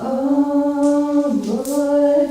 Oh, Lord,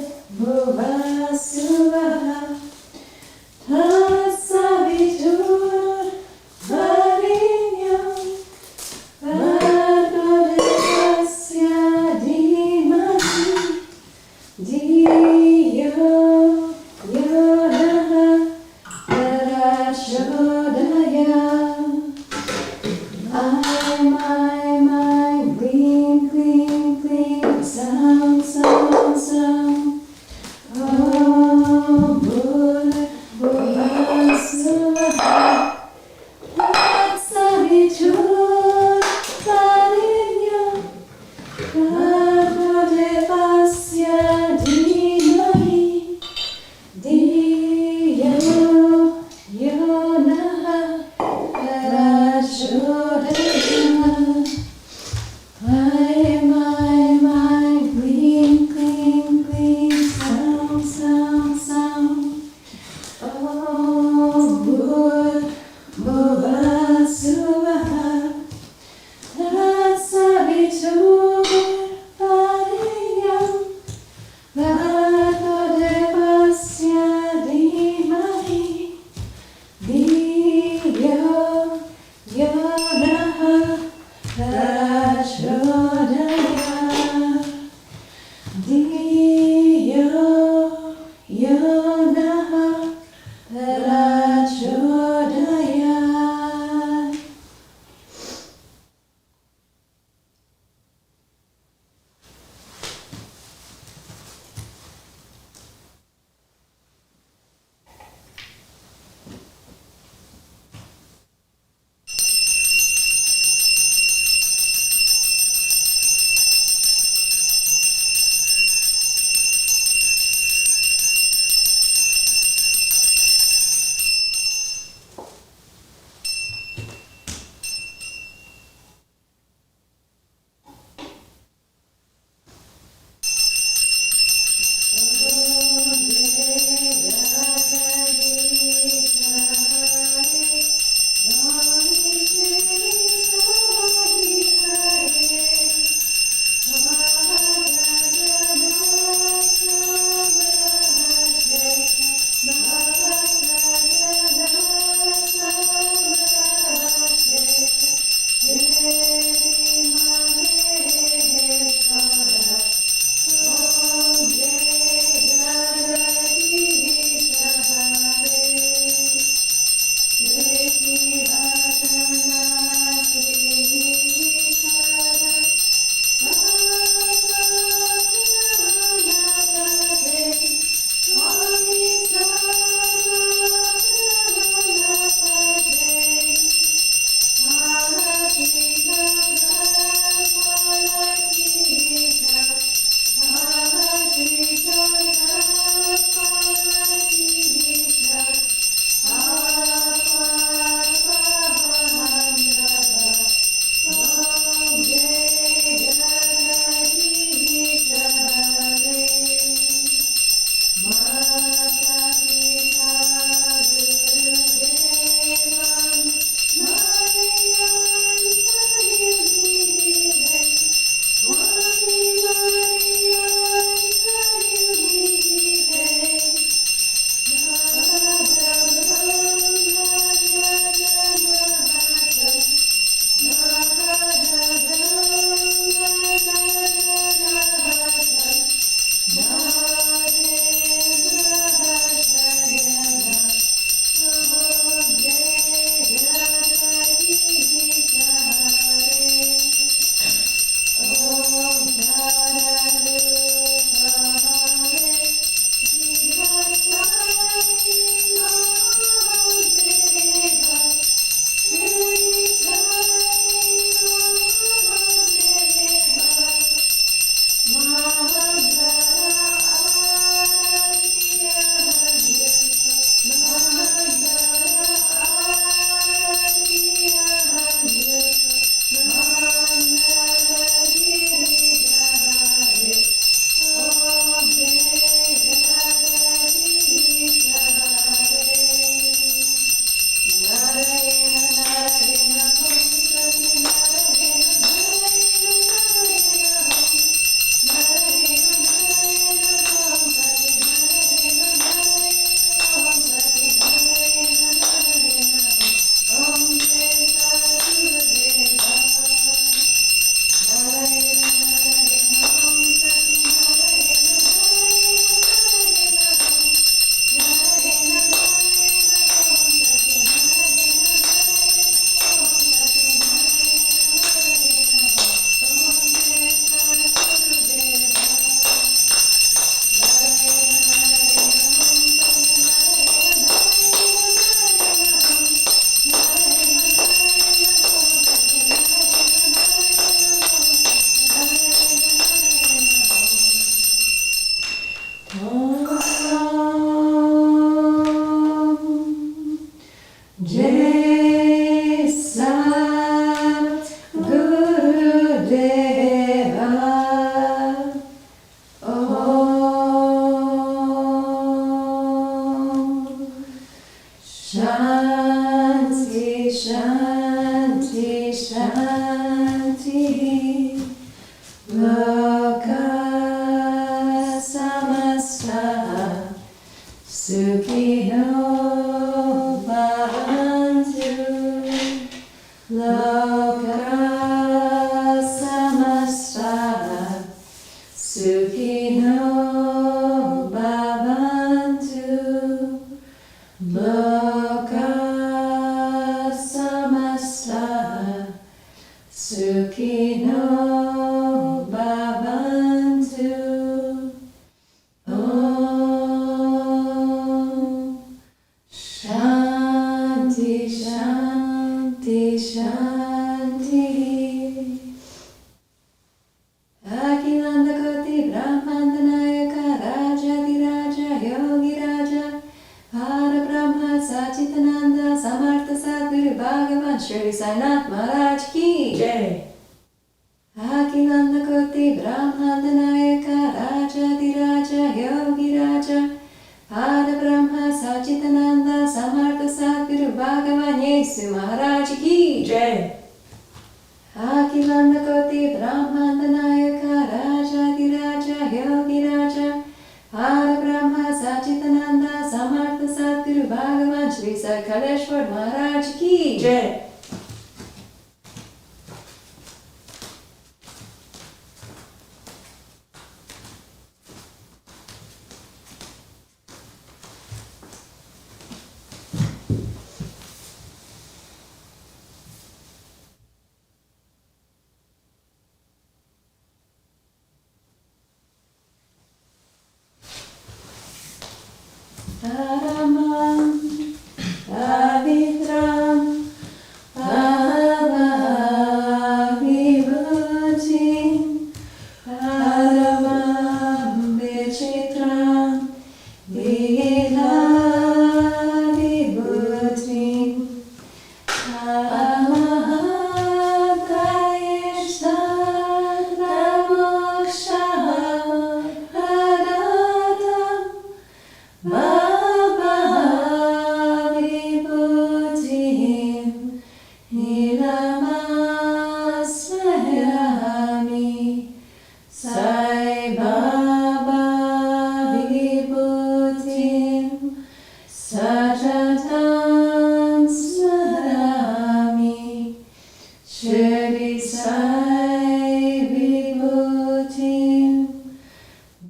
Shanti, Shanti, Shanti, Loka Samasta, Sukhino Bhavantu, Loka Samasta, Sukhino Bhavantu, Loka Samasta, Sukhino Bhavantu. Om Shanti, Shanti, Shanti. Akhilanda Koti Brahmandanayaka Rajadiraja Yogi Raja Para Brahma Sachitananda Samartha Sadguru Bhagavan Shirdi Sainath Maharaj Ki Jai. Akhilanda Koti Brahmandanayaka Rajadiraja Yogi Raja Para Brahma Sachitananda Samartha Sadguru Bhagavan Yesu Maharaj Ki Jai. Akhilanda Koti Brahmandanayaka Rajadiraja Yogi Raja Para Brahma Sachitananda Samartha Sadguru Bhagavan Shri Sarkaleshwar Maharaj Ki Jai. Paramam Pavitram Pavavibhutim Paramam Vichitram Vilavibhutim Sai Baba Vibhutim Sajatam Smarami Shirdi Sai Vibhutim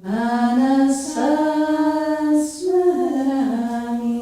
Manasa Smarami.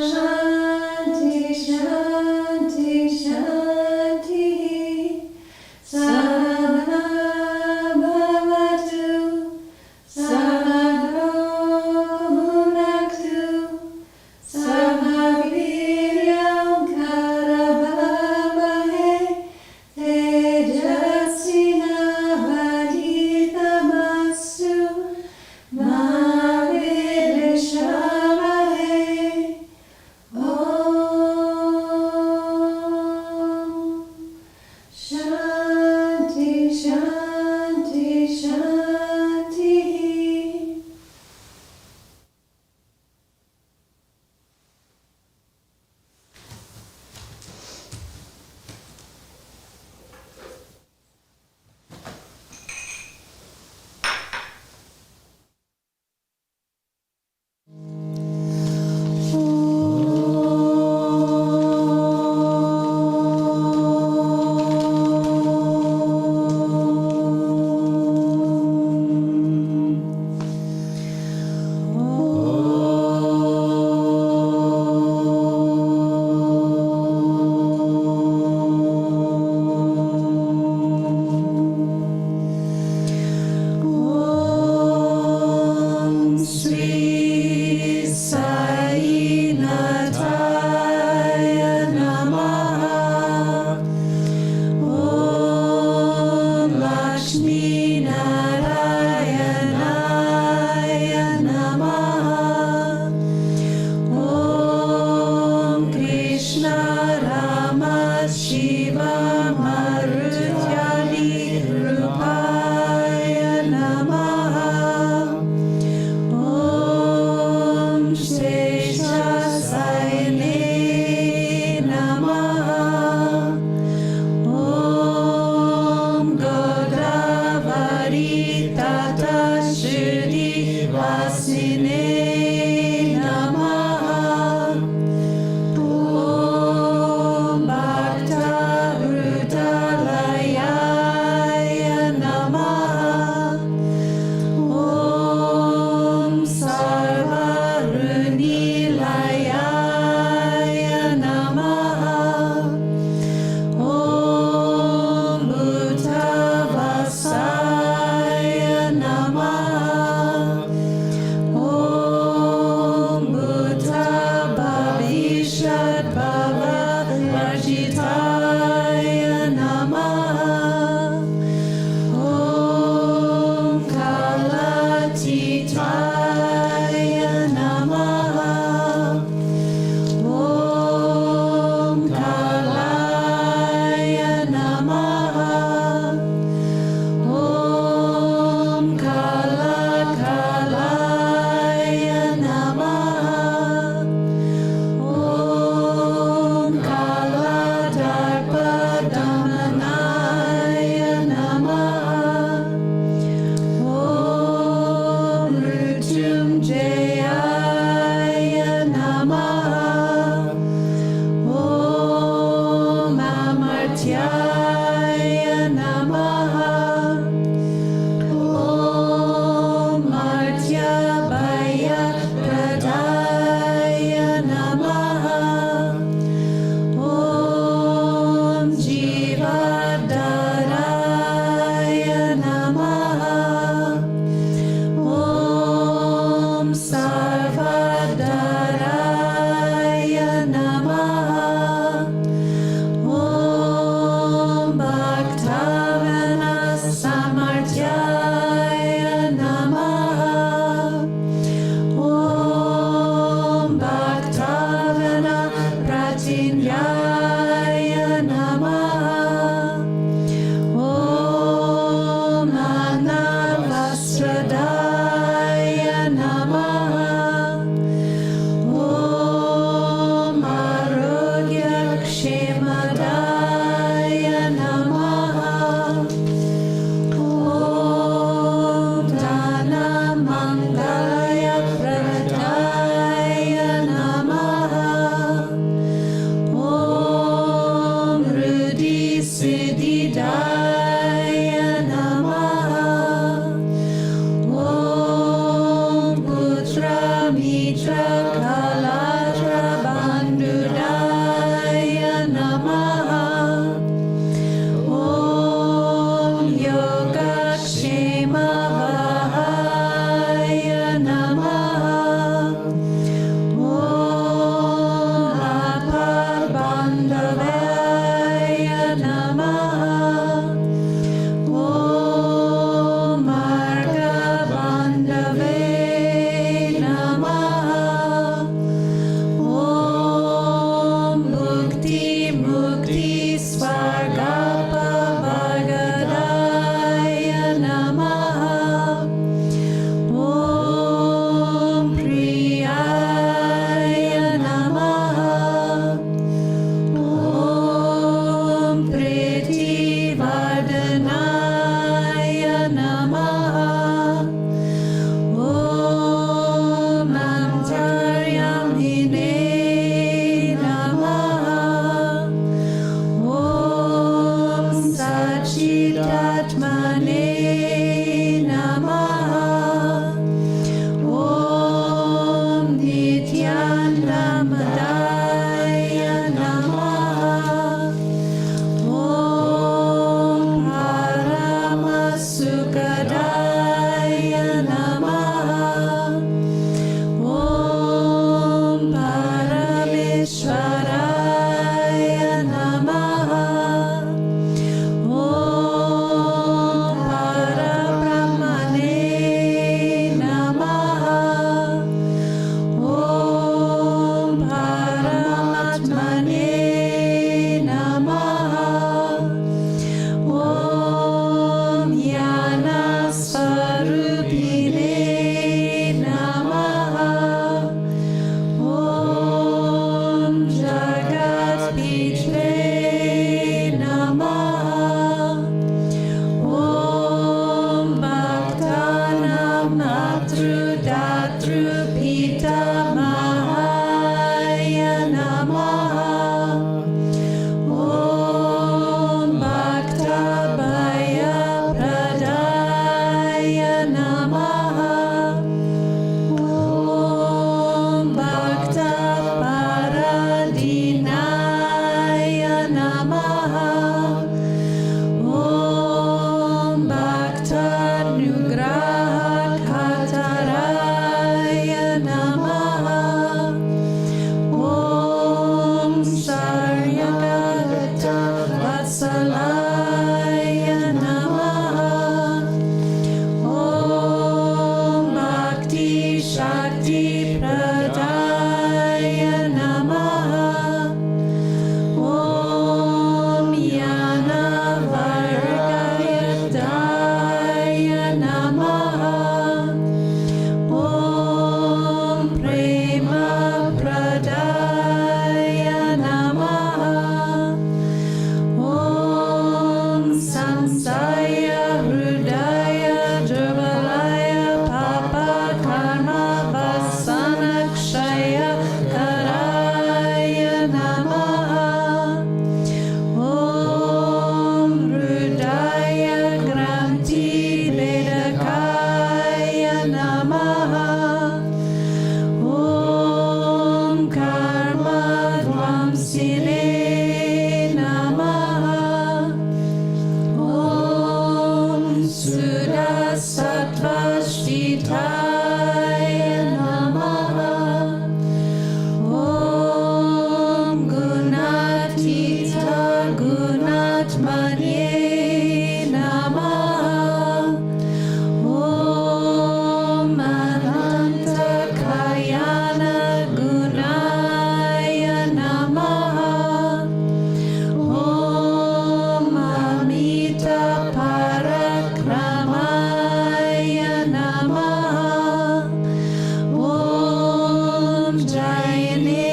Shanti, Shanti, Shanti, Sadhana Bhavatu, Sadhana Bhunaktu, Sabhaviryam Karavavahe, Tejasvina Vaditamastu, Ma Vidvishavahe, Anandamadaya Namaha. Om Paramasukadaya Namaha. Om Parameshwaraya Namaha. Om Parabrahmane Namaha. Om Paramatmane Namaha. Om Jnanasvarupine Namaha. Om Jagatpitve Namaha. Om Bhaktanam Matrudatrupita Mahaya Namaha. Om Bhaktabhaya Pradaya Namaha. Om Bhaktaparadinaya Namaha. Om Bhaktanugrahakaraya Namaha. Om Saryagata Vatsalaya Namaha. Om Bhakti Shakti Pradaya Namaha. Om Jnana Vargayadaya Namaha. Om Prema Pradaya Namaha. Om Samsaya Hrudaya Durvalaya Papa Karma Vasanakshaya Karaya Namaha. Om Hrudaya Granti Vedakaya Namaha. Om Karma Dvamsine Namaha. Om Sudasattvasthitaya Namaha. Om Gunatita Gunatmanye Namaha. Om Ananta Kayana Gunaya Namaha. Om Amita Parakramaya Namaha. Om Jayane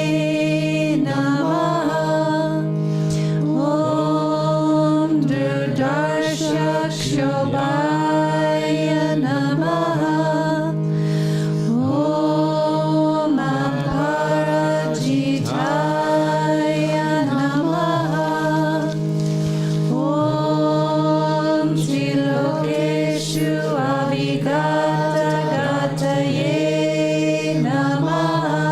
Namaha. Om Durdarshakshobhaya Namaha. Om Aparajitaya Namaha. Om Trilokeshu Avigata. Gataye Namaha.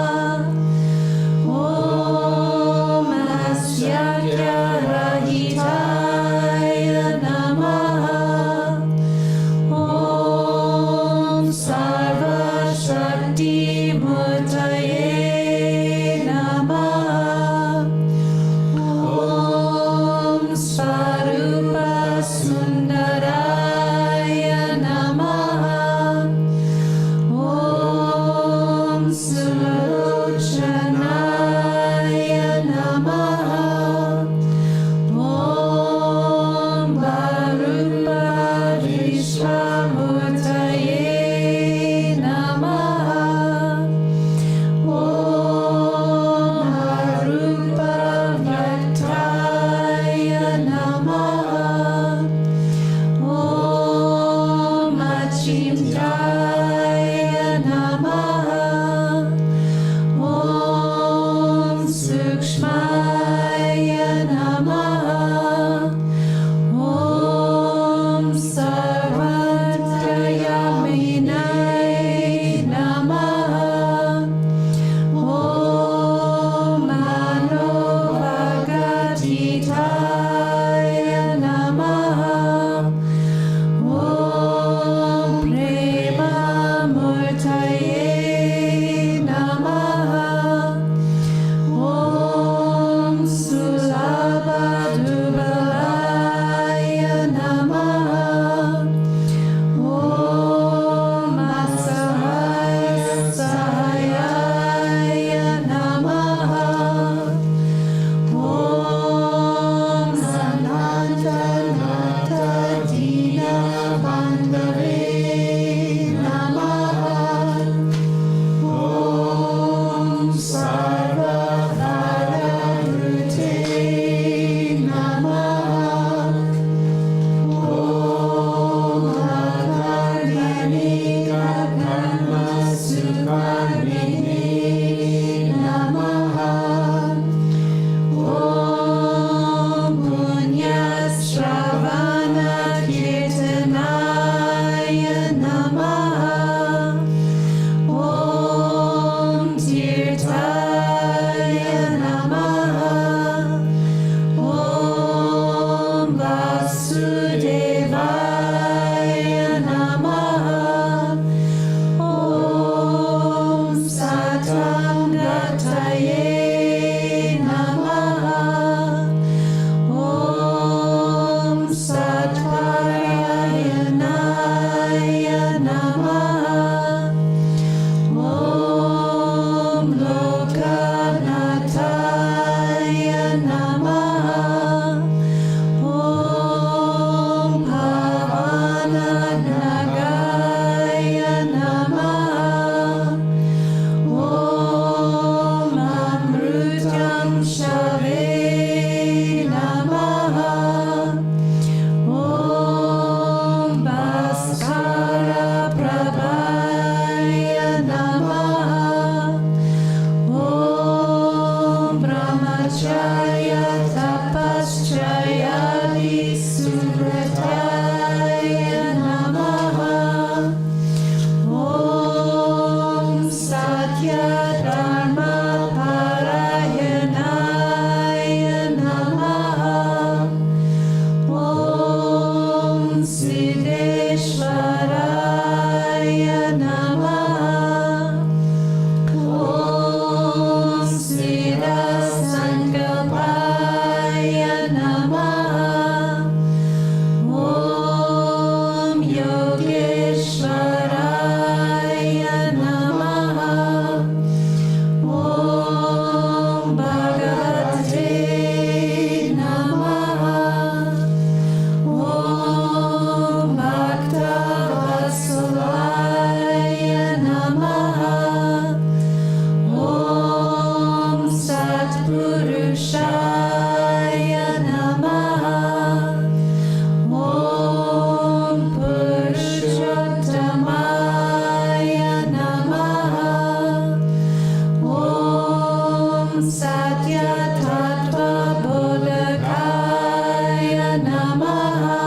Satya Tattva Bodhakaya Namaha.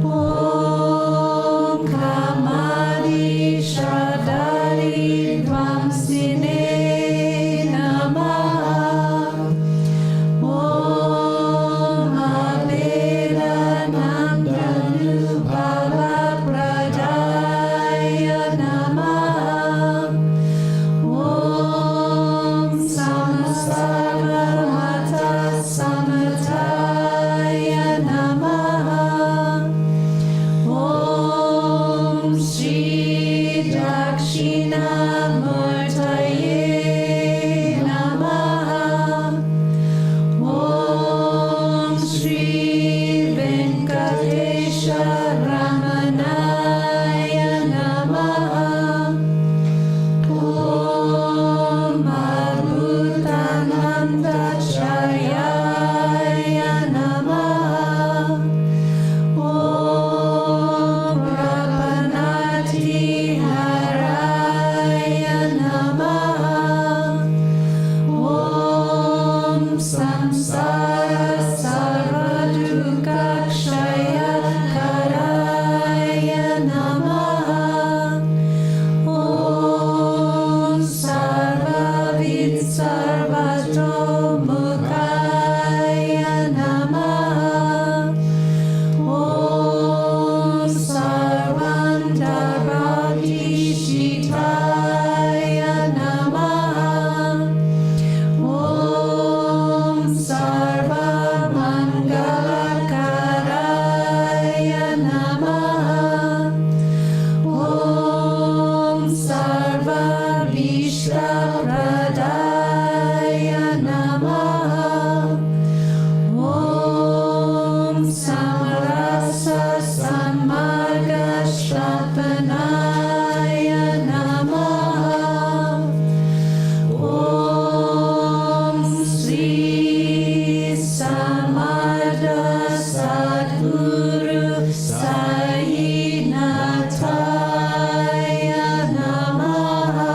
Om Kamadi Shradari Dvamsine Namaha. Om Abeda Nandanubhava Pradaya Namaha. Om Samasarva Mata Samataya Namaha. Om Shri Dakshina Murtaye Namaha. Om Shri Venkatesha Ramanaya Namaha. Om Abhutananda Charyaya Namaha. Om Prapanati Haraya Namaha. Om Samsara Sarvadukakshaya Karaya Namaha. Om Sarvavid Sarvato Mukaya Namaha. Om Sarvantarbhati Shitaya Namaha. Om Sarvamangalakaya Namaha. Om Sarvabhishapradaya Namaha. Om Samarasa Sammarga Shrapanaya Namaha. Om Sri Samartha Sadguru Sainataya Namaha.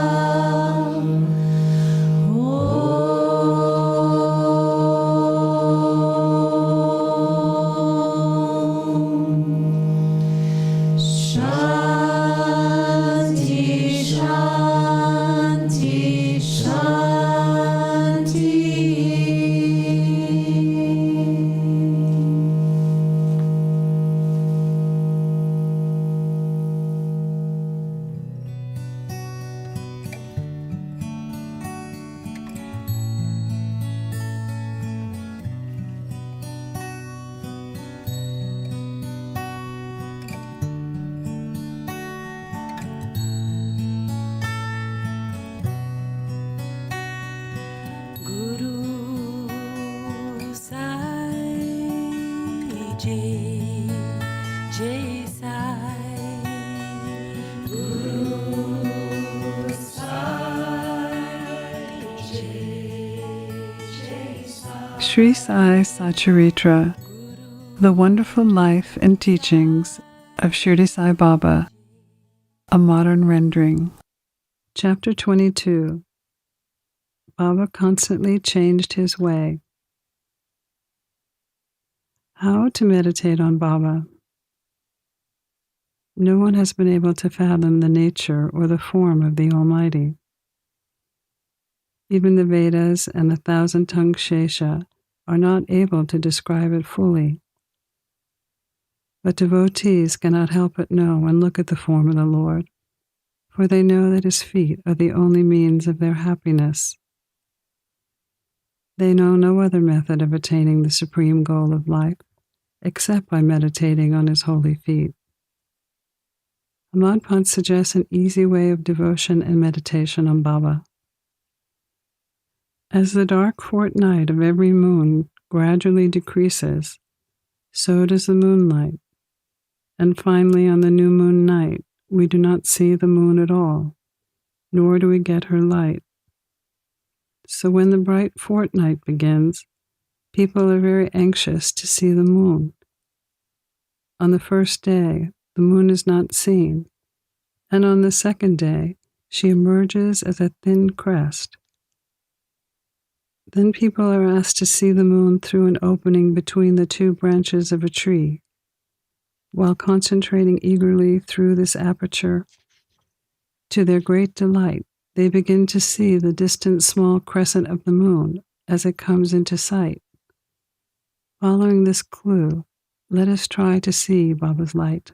Shanti, Shanti, Shanti. Guru Sai Jai Jai Sai. Guru Sai Jai Jai Sai. Sri Sai Satcharitra, The Wonderful Life and Teachings of Shirdi Sai Baba, a modern rendering. Chapter 22. Baba constantly changed his way. How to meditate on Baba. No one has been able to fathom the nature or the form of the Almighty. Even the Vedas and the thousand-tongued Shesha are not able to describe it fully. But devotees cannot help but know and look at the form of the Lord, for they know that his feet are the only means of their happiness. They know no other method of attaining the supreme goal of life except by meditating on his holy feet. Ahmad Pant suggests an easy way of devotion and meditation on Baba. As the dark fortnight of every moon gradually decreases, so does the moonlight, and finally on the new moon night we do not see the moon at all, nor do we get her light. So when the bright fortnight begins, people are very anxious to see the moon. On the first day, the moon is not seen, and on the second day, she emerges as a thin crest. Then people are asked to see the moon through an opening between the two branches of a tree. While concentrating eagerly through this aperture, to their great delight, they begin to see the distant small crescent of the moon as it comes into sight. Following this clue, let us try to see Baba's light.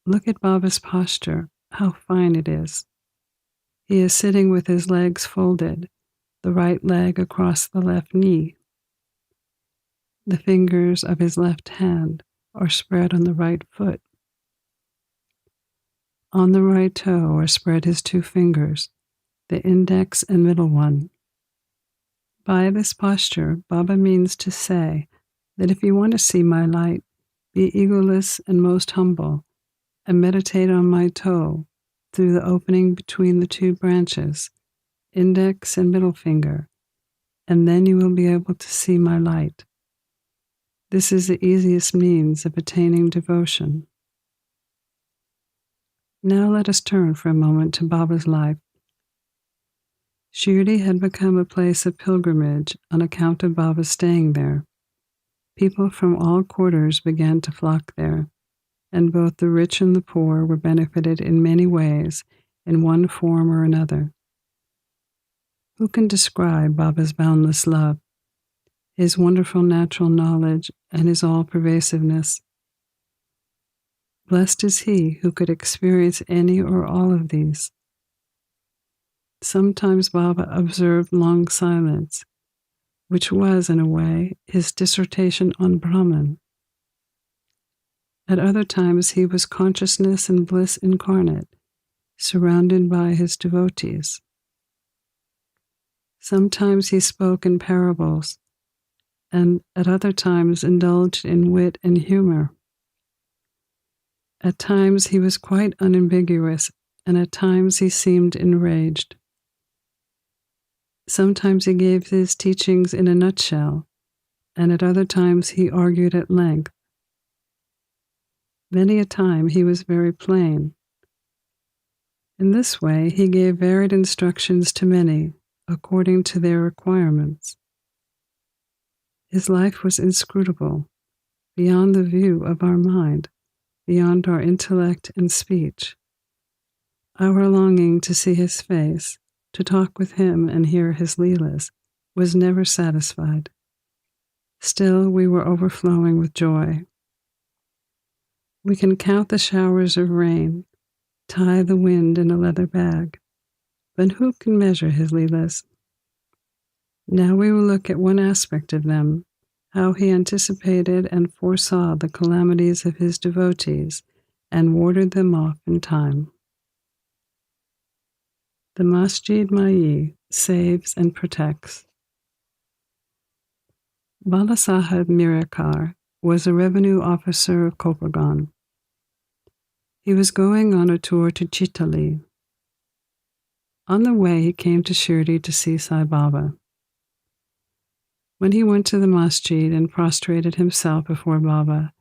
Look at Baba's posture, how fine it is. He is sitting with his legs folded, the right leg across the left knee. The fingers of his left hand are spread on the right foot. On the right toe are spread his two fingers, the index and middle one. By this posture, Baba means to say that if you want to see my light, be egoless and most humble, and meditate on my toe through the opening between the two branches, index and middle finger, and then you will be able to see my light. This is the easiest means of attaining devotion. Now let us turn for a moment to Baba's life. Shirdi had become a place of pilgrimage on account of Baba staying there. People from all quarters began to flock there, and both the rich and the poor were benefited in many ways, in one form or another. Who can describe Baba's boundless love, his wonderful natural knowledge, and his all-pervasiveness? Blessed is he who could experience any or all of these. Sometimes Baba observed long silence, which was, in a way, his dissertation on Brahman. At other times he was consciousness and bliss incarnate, surrounded by his devotees. Sometimes he spoke in parables, and at other times indulged in wit and humor. At times he was quite unambiguous, and at times he seemed enraged. Sometimes he gave his teachings in a nutshell, and at other times he argued at length. Many a time he was very plain. In this way he gave varied instructions to many, according to their requirements. His life was inscrutable, beyond the view of our mind, beyond our intellect and speech. Our longing to see his face, to talk with him and hear his leelas, was never satisfied. Still, we were overflowing with joy. We can count the showers of rain, tie the wind in a leather bag, but who can measure his leelas? Now we will look at one aspect of them, how he anticipated and foresaw the calamities of his devotees and warded them off in time. The Masjid Mai saves and protects. Bala Sahib Mirakar was a revenue officer of Kopargan. He was going on a tour to Chitali. On the way, he came to Shirdi to see Sai Baba. When he went to the masjid and prostrated himself before Baba,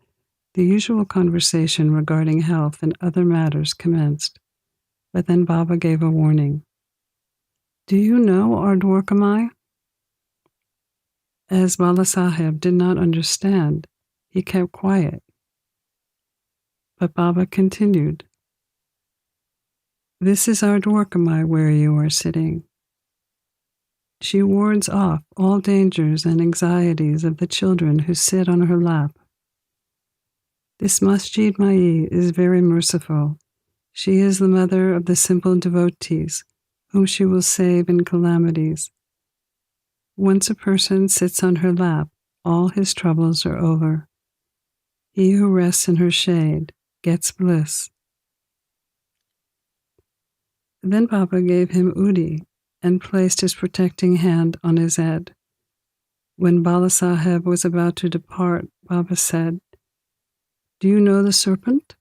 the usual conversation regarding health and other matters commenced. But then Baba gave a warning. Do you know our Dwarkamai? As Bala Sahib did not understand, he kept quiet. But Baba continued. This is our Dwarkamai where you are sitting. She wards off all dangers and anxieties of the children who sit on her lap. This Masjid Mai is very merciful. She is the mother of the simple devotees, whom she will save in calamities. Once a person sits on her lap, all his troubles are over. He who rests in her shade gets bliss. Then Baba gave him Udi and placed his protecting hand on his head. When Bala Sahib was about to depart, Baba said, Do you know the serpent?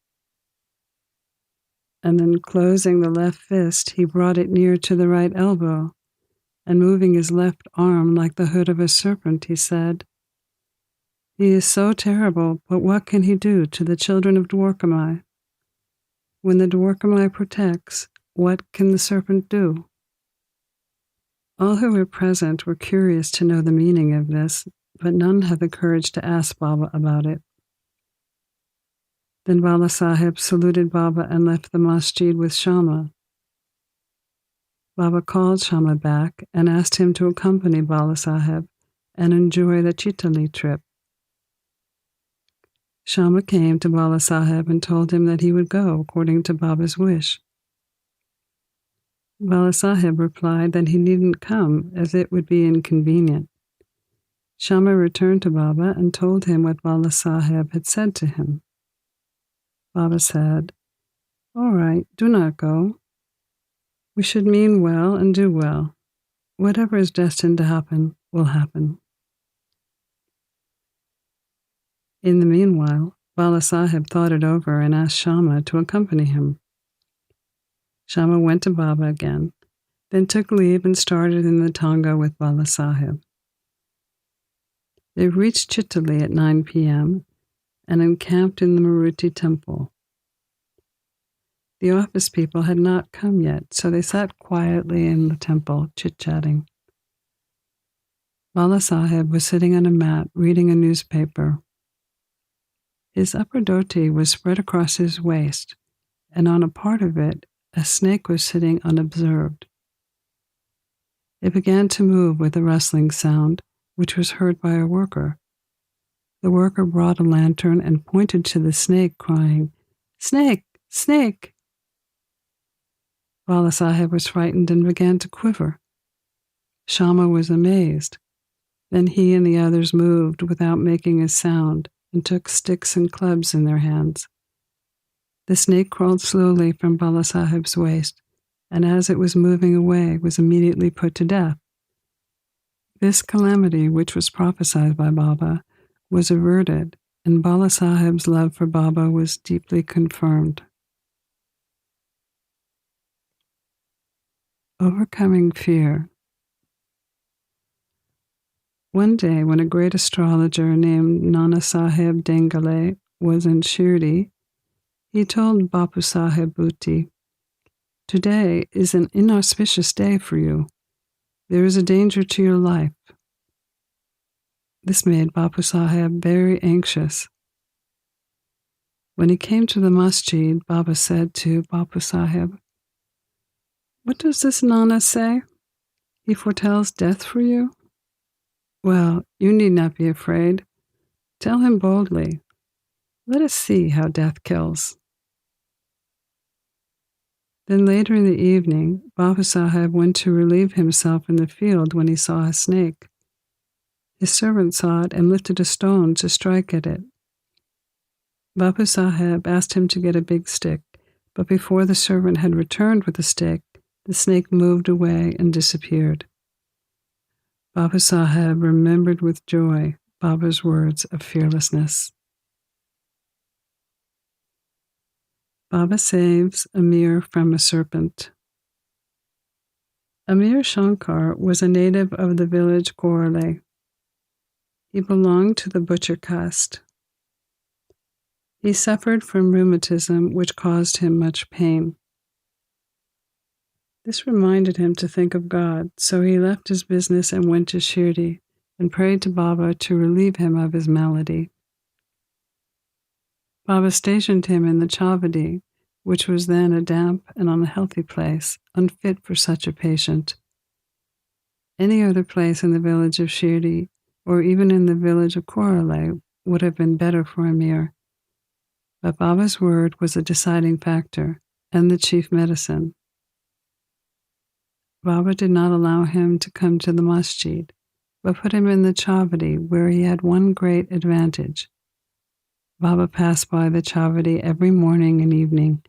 And then closing the left fist, he brought it near to the right elbow, and moving his left arm like the hood of a serpent, he said, He is so terrible, but what can he do to the children of Dwarkamai? When the Dwarkamai protects, what can the serpent do? All who were present were curious to know the meaning of this, but none had the courage to ask Baba about it. Then Bala Sahib saluted Baba and left the masjid with Shama. Baba called Shama back and asked him to accompany Bala Sahib and enjoy the Chitali trip. Shama came to Bala Sahib and told him that he would go according to Baba's wish. Bala Sahib replied that he needn't come as it would be inconvenient. Shama returned to Baba and told him what Bala Sahib had said to him. Baba said, "All right, do not go. We should mean well and do well. Whatever is destined to happen will happen." In the meanwhile, Bala Sahib thought it over and asked Shama to accompany him. Shama went to Baba again, then took leave and started in the Tonga with Bala Sahib. They reached Chitali at 9 p.m. and encamped in the Maruti temple. The office people had not come yet, so they sat quietly in the temple, chit-chatting. Bala Sahib was sitting on a mat reading a newspaper. His upper dhoti was spread across his waist, and on a part of it, a snake was sitting unobserved. It began to move with a rustling sound, which was heard by a worker. The worker brought a lantern and pointed to the snake, crying, "Snake! Snake!" Bala Sahib was frightened and began to quiver. Shama was amazed. Then he and the others moved without making a sound and took sticks and clubs in their hands. The snake crawled slowly from Bala Sahib's waist, and as it was moving away, was immediately put to death. This calamity, which was prophesied by Baba, was averted, and Bala Sahib's love for Baba was deeply confirmed. Overcoming fear. One day, when a great astrologer named Nana Sahib Dengale was in Shirdi, he told Bapu Sahib Bhuti, "Today is an inauspicious day for you. There is a danger to your life." This made Bapu Sahib very anxious. When he came to the masjid, Baba said to Bapu Sahib, "What does this Nana say? He foretells death for you? Well, you need not be afraid. Tell him boldly. Let us see how death kills." Then later in the evening, Bapu Sahib went to relieve himself in the field when he saw a snake. His servant saw it and lifted a stone to strike at it. Bapu Sahib asked him to get a big stick, but before the servant had returned with the stick, the snake moved away and disappeared. Bapu Sahib remembered with joy Baba's words of fearlessness. Baba saves Amir from a serpent. Amir Shankar was a native of the village Korale. He belonged to the butcher caste. He suffered from rheumatism, which caused him much pain. This reminded him to think of God, so he left his business and went to Shirdi and prayed to Baba to relieve him of his malady. Baba stationed him in the Chavadi, which was then a damp and unhealthy place, unfit for such a patient. Any other place in the village of Shirdi, or even in the village of Korale, would have been better for Amir. But Baba's word was a deciding factor, and the chief medicine. Baba did not allow him to come to the masjid, but put him in the Chavadi, where he had one great advantage. Baba passed by the Chavadi every morning and evening,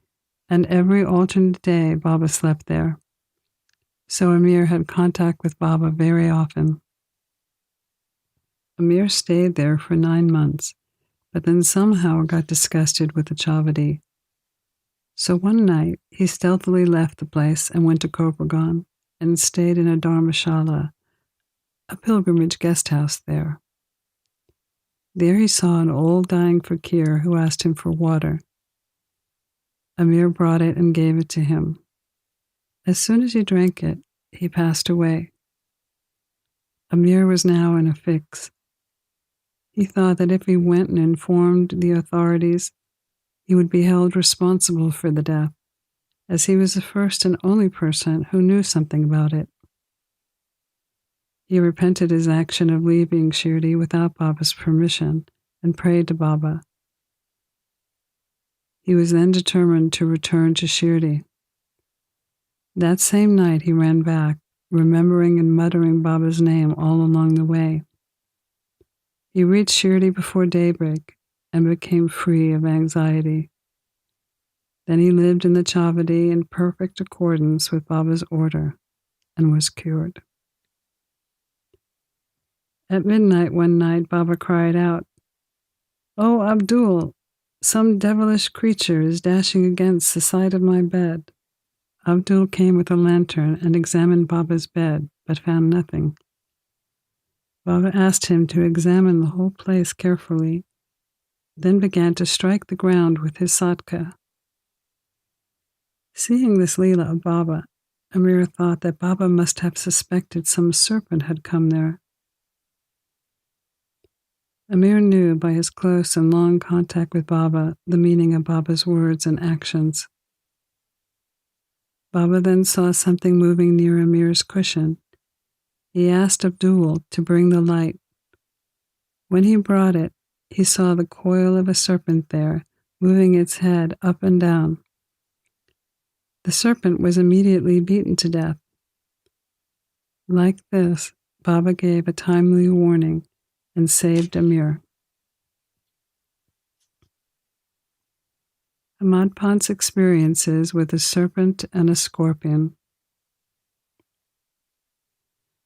and every alternate day Baba slept there. So Amir had contact with Baba very often. Amir stayed there for 9 months, but then somehow got disgusted with the Chavadi. So one night he stealthily left the place and went to Kopargaon and stayed in a dharmashala, a pilgrimage guest house there. There he saw an old dying fakir who asked him for water. Amir brought it and gave it to him. As soon as he drank it, he passed away, Amir was now in a fix. He thought that if he went and informed the authorities, he would be held responsible for the death, as he was the first and only person who knew something about it. He repented his action of leaving Shirdi without Baba's permission and prayed to Baba. He was then determined to return to Shirdi. That same night he ran back, remembering and muttering Baba's name all along the way. He reached Shirdi before daybreak and became free of anxiety. Then he lived in the Chavadi in perfect accordance with Baba's order and was cured. At midnight one night, Baba cried out, "Oh, Abdul, some devilish creature is dashing against the side of my bed." Abdul came with a lantern and examined Baba's bed, but found nothing. Baba asked him to examine the whole place carefully, then began to strike the ground with his satka. Seeing this Leela of Baba, Amir thought that Baba must have suspected some serpent had come there. Amir knew by his close and long contact with Baba the meaning of Baba's words and actions. Baba then saw something moving near Amir's cushion. He asked Abdul to bring the light. When he brought it, he saw the coil of a serpent there, moving its head up and down. The serpent was immediately beaten to death. Like this, Baba gave a timely warning and saved Amir. Ahmad Pant's experiences with a serpent and a scorpion.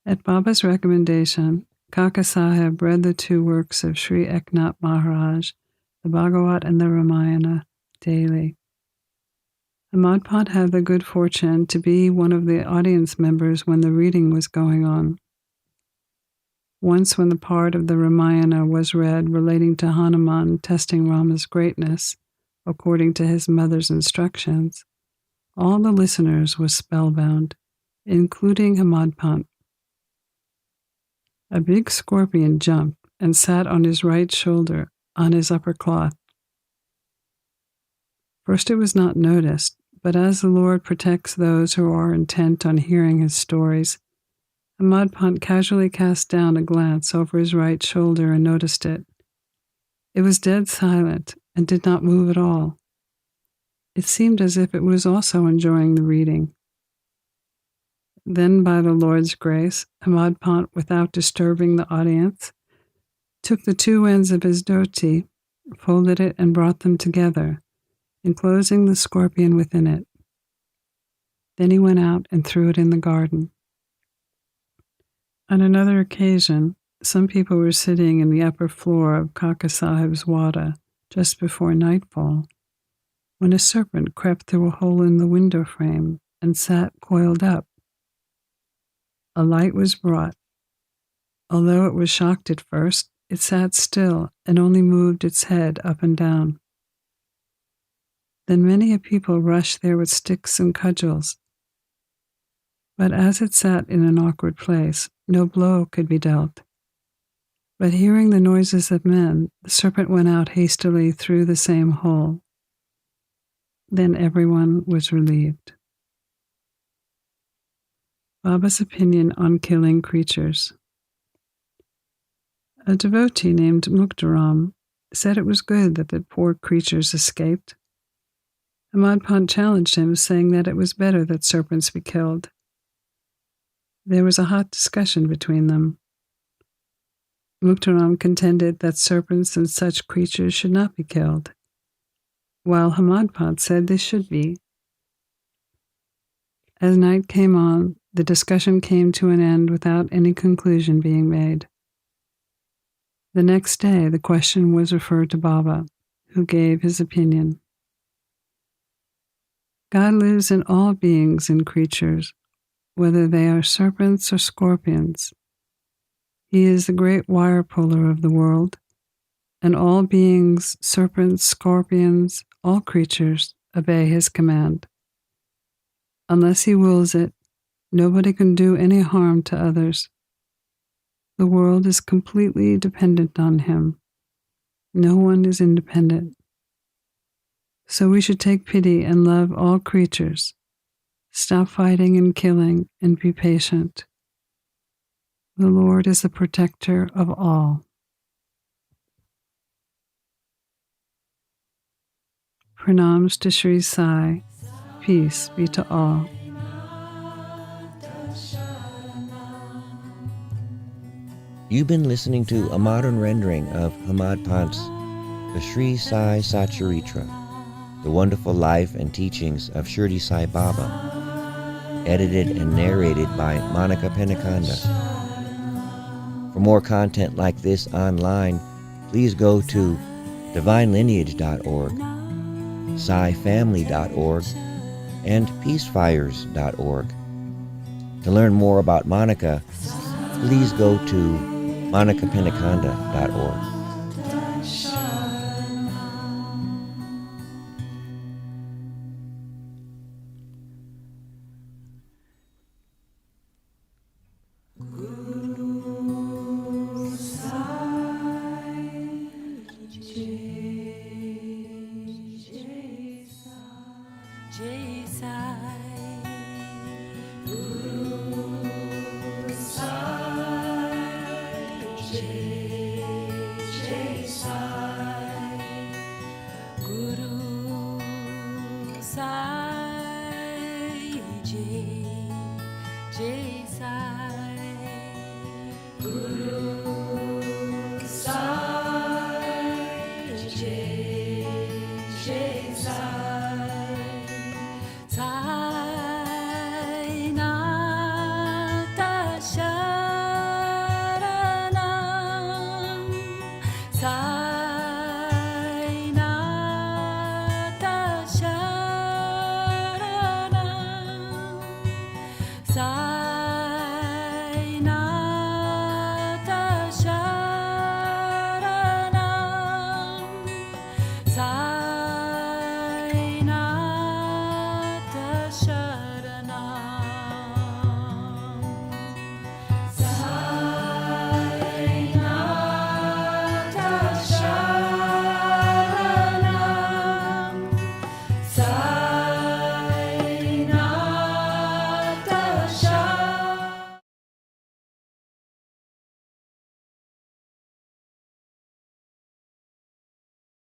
At Baba's recommendation, Kaka Sahib read the two works of Sri Eknath Maharaj, the Bhagavat and the Ramayana, daily. Ahmad Pant had the good fortune to be one of the audience members when the reading was going on. Once when the part of the Ramayana was read relating to Hanuman testing Rama's greatness, according to his mother's instructions, all the listeners were spellbound, including Ahmad Pant. A big scorpion jumped and sat on his right shoulder, on his upper cloth. First it was not noticed, but as the Lord protects those who are intent on hearing his stories, Ahmad Pant casually cast down a glance over his right shoulder and noticed it. It was dead silent and did not move at all. It seemed as if it was also enjoying the reading. Then, by the Lord's grace, Ahmad Pant, without disturbing the audience, took the two ends of his dhoti, folded it, and brought them together, enclosing the scorpion within it. Then he went out and threw it in the garden. On another occasion, some people were sitting in the upper floor of Kaka Sahib's wada just before nightfall, when a serpent crept through a hole in the window frame and sat coiled up. A light was brought. Although it was shocked at first, it sat still and only moved its head up and down. Then many a people rushed there with sticks and cudgels. But as it sat in an awkward place, no blow could be dealt. But hearing the noises of men, the serpent went out hastily through the same hole. Then everyone was relieved. Baba's opinion on killing creatures. A devotee named Muktaram said it was good that the poor creatures escaped. Ahmad Pant challenged him, saying that it was better that serpents be killed. There was a hot discussion between them. Muktaram contended that serpents and such creatures should not be killed, while Ahmad Pant said they should be. As night came on, the discussion came to an end without any conclusion being made. The next day, the question was referred to Baba, who gave his opinion. God lives in all beings and creatures, whether they are serpents or scorpions. He is the great wire puller of the world, and all beings, serpents, scorpions, all creatures, obey his command. Unless he wills it, nobody can do any harm to others. The world is completely dependent on him. No one is independent. So we should take pity and love all creatures. Stop fighting and killing and be patient. The Lord is the protector of all. Pranams to Sri Sai. Peace be to all. You've been listening to a modern rendering of Hamad Pant's The Sri Sai Satcharitra, The Wonderful Life and Teachings of Shirdi Sai Baba, edited and narrated by Monica Penacanda. For more content like this online, please go to divinelineage.org, SaiFamily.org, and peacefires.org. To learn more about Monica, please go to monicapenacanda.org. Jai Sai Guru Sai Jai Sai Guru Sai Jai Sai Guru